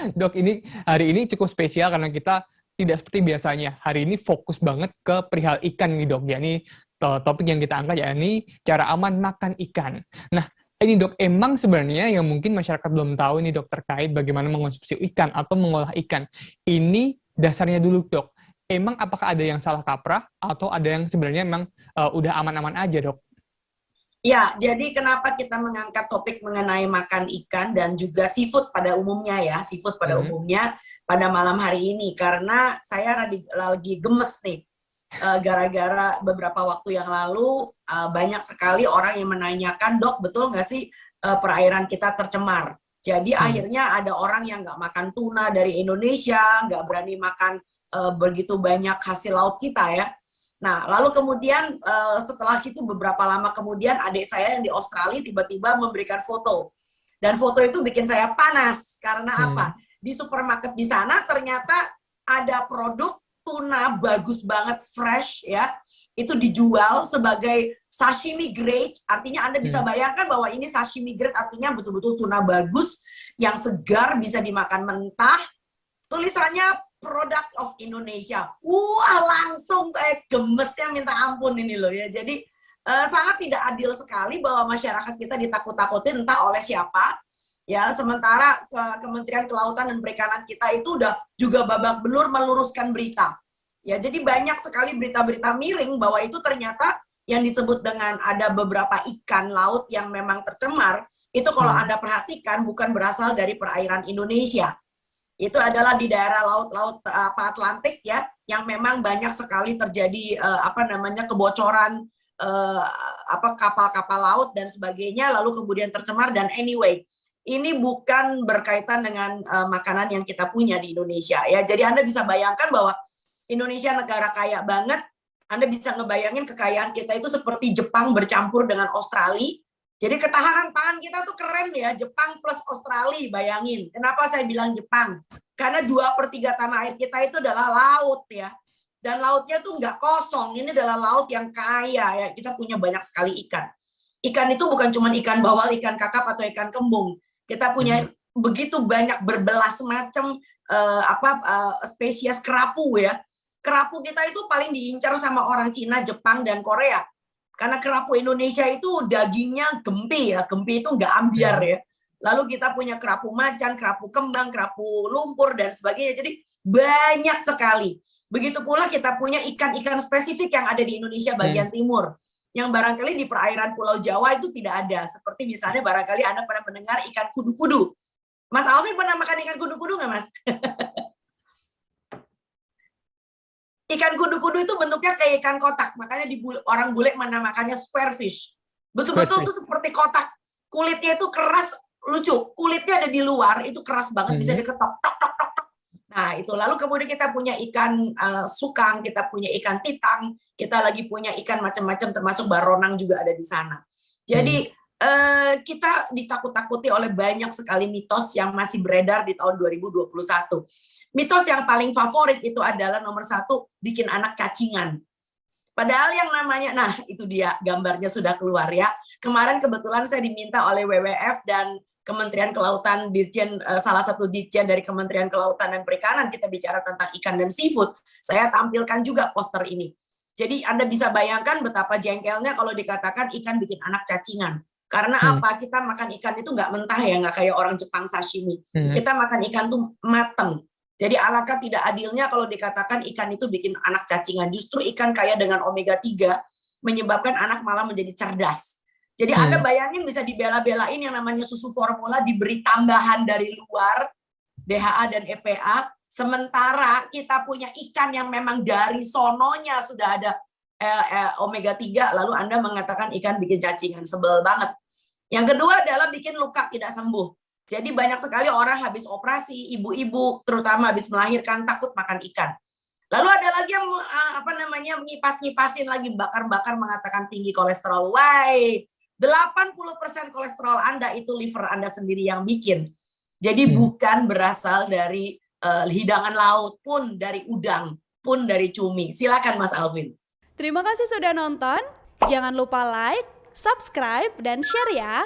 Dok, ini hari ini cukup spesial karena kita tidak seperti biasanya. Hari ini fokus banget ke perihal ikan nih dok. Ya, ini topik yang kita angkat ya ini cara aman makan ikan. Nah, ini dok, emang sebenarnya yang mungkin masyarakat belum tahu ini dok terkait bagaimana mengonsumsi ikan atau mengolah ikan. Ini dasarnya dulu dok. Emang apakah ada yang salah kaprah atau ada yang sebenarnya emang udah aman-aman aja dok? Ya, jadi kenapa kita mengangkat topik mengenai makan ikan dan juga seafood pada umumnya ya, seafood pada umumnya pada malam hari ini. Karena saya lagi gemes nih, gara-gara beberapa waktu yang lalu banyak sekali orang yang menanyakan, dok betul nggak sih perairan kita tercemar? Jadi akhirnya ada orang yang nggak makan tuna dari Indonesia, nggak berani makan begitu banyak hasil laut kita ya. Nah, lalu kemudian setelah itu beberapa lama kemudian adik saya yang di Australia tiba-tiba memberikan foto. Dan foto itu bikin saya panas. Karena apa? Di supermarket di sana ternyata ada produk tuna bagus banget, fresh ya. Itu dijual sebagai sashimi grade. Artinya Anda bisa bayangkan bahwa ini sashimi grade artinya betul-betul tuna bagus yang segar, bisa dimakan mentah. Tulisannya Product of Indonesia. Wah, langsung saya gemesnya minta ampun ini loh ya. Jadi sangat tidak adil sekali bahwa masyarakat kita ditakut-takutin entah oleh siapa. Ya, sementara Kementerian Kelautan dan Perikanan kita itu udah juga babak belur meluruskan berita. Ya, jadi banyak sekali berita-berita miring bahwa itu ternyata yang disebut dengan ada beberapa ikan laut yang memang tercemar, itu kalau Anda perhatikan bukan berasal dari perairan Indonesia. Itu adalah di daerah laut-laut Atlantik ya, yang memang banyak sekali terjadi kebocoran kapal-kapal laut dan sebagainya, lalu kemudian tercemar. Dan anyway, ini bukan berkaitan dengan makanan yang kita punya di Indonesia ya. Jadi Anda bisa bayangkan bahwa Indonesia negara kaya banget. Anda bisa ngebayangin kekayaan kita itu seperti Jepang bercampur dengan Australia. Jadi ketahanan pangan kita tuh keren ya, Jepang plus Australia, bayangin. Kenapa saya bilang Jepang? Karena 2/3 tanah air kita itu adalah laut ya. Dan lautnya tuh nggak kosong, ini adalah laut yang kaya ya. Kita punya banyak sekali ikan. Ikan itu bukan cuma ikan bawal, ikan kakap, atau ikan kembung. Kita punya begitu banyak berbelas macam spesies kerapu ya. Kerapu kita itu paling diincar sama orang Cina, Jepang, dan Korea. Karena kerapu Indonesia itu dagingnya gempi ya, gempi itu nggak ambiar ya. Lalu kita punya kerapu macan, kerapu kembang, kerapu lumpur, dan sebagainya. Jadi banyak sekali. Begitu pula kita punya ikan-ikan spesifik yang ada di Indonesia bagian timur. Yang barangkali di perairan Pulau Jawa itu tidak ada. Seperti misalnya barangkali Anda pernah mendengar ikan kudu-kudu. Mas Alvin pernah makan ikan kudu-kudu nggak, Mas? Ikan kudu-kudu itu bentuknya kayak ikan kotak, makanya orang bule menamakannya square fish. Betul-betul tuh seperti kotak. Kulitnya itu keras, lucu. Kulitnya ada di luar, itu keras banget, bisa diketok, tok, tok, tok, tok. Nah, itu. Lalu kemudian kita punya ikan sukang, kita punya ikan titang, kita lagi punya ikan macam-macam, termasuk baronang juga ada di sana. Jadi, kita ditakut-takuti oleh banyak sekali mitos yang masih beredar di tahun 2021. Mitos yang paling favorit itu adalah nomor 1, bikin anak cacingan. Padahal yang namanya, nah itu dia gambarnya sudah keluar ya. Kemarin kebetulan saya diminta oleh WWF dan Kementerian Kelautan, salah satu dirjen dari Kementerian Kelautan dan Perikanan, kita bicara tentang ikan dan seafood. Saya tampilkan juga poster ini. Jadi Anda bisa bayangkan betapa jengkelnya kalau dikatakan ikan bikin anak cacingan. Karena apa? Kita makan ikan itu nggak mentah ya, nggak kayak orang Jepang sashimi. Kita makan ikan tuh mateng. Jadi alangkah tidak adilnya kalau dikatakan ikan itu bikin anak cacingan. Justru ikan kaya dengan omega 3 menyebabkan anak malah menjadi cerdas. Jadi Anda bayangin bisa dibela-belain yang namanya susu formula diberi tambahan dari luar, DHA dan EPA, sementara kita punya ikan yang memang dari sononya sudah ada omega 3, lalu Anda mengatakan ikan bikin cacingan. Sebel banget. Yang kedua adalah bikin luka tidak sembuh. Jadi banyak sekali orang habis operasi, ibu-ibu terutama habis melahirkan takut makan ikan. Lalu ada lagi yang ngipas-ngipasin lagi, bakar-bakar mengatakan tinggi kolesterol. Why? 80% kolesterol Anda itu liver Anda sendiri yang bikin. Jadi bukan berasal dari hidangan laut, pun dari udang, pun dari cumi. Silakan Mas Alvin. Terima kasih sudah nonton. Jangan lupa like, subscribe, dan share ya.